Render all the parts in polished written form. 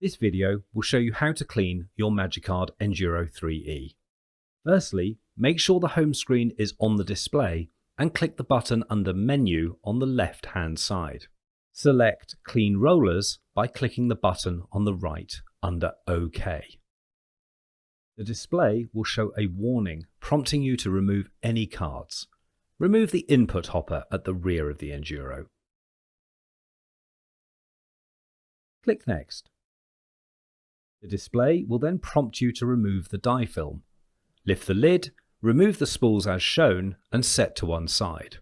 This video will show you how to clean your MAGICARD Enduro3E. Firstly, make sure the home screen is on the display and click the button under Menu on the left-hand side. Select Clean Rollers by clicking the button on the right under OK. The display will show a warning prompting you to remove any cards. Remove the input hopper at the rear of the Enduro. Click Next. The display will then prompt you to remove the die film. Lift the lid, remove the spools as shown and set to one side.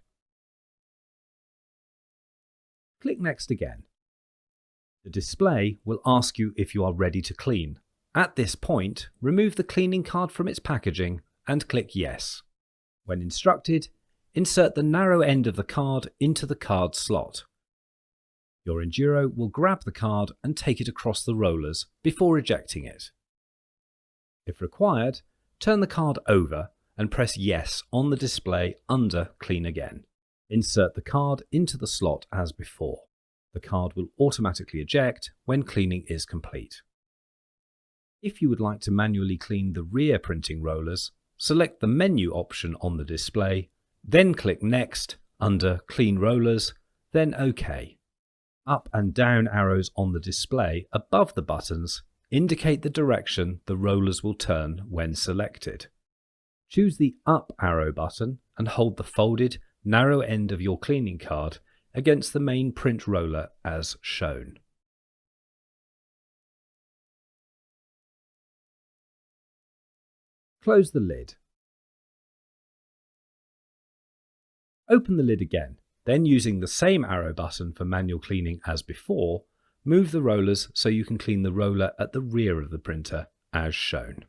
Click Next again. The display will ask you if you are ready to clean. At this point, remove the cleaning card from its packaging and click Yes. When instructed, insert the narrow end of the card into the card slot. Your Enduro will grab the card and take it across the rollers before ejecting it. If required, turn the card over and press Yes on the display under Clean Again. Insert the card into the slot as before. The card will automatically eject when cleaning is complete. If you would like to manually clean the rear printing rollers, select the menu option on the display, then click Next under Clean Rollers, then OK. Up and down arrows on the display above the buttons indicate the direction the rollers will turn when selected. Choose the Up arrow button and hold the folded, narrow end of your cleaning card against the main print roller as shown. Close the lid. Open the lid again. Then, using the same arrow button for manual cleaning as before, move the rollers so you can clean the roller at the rear of the printer as shown.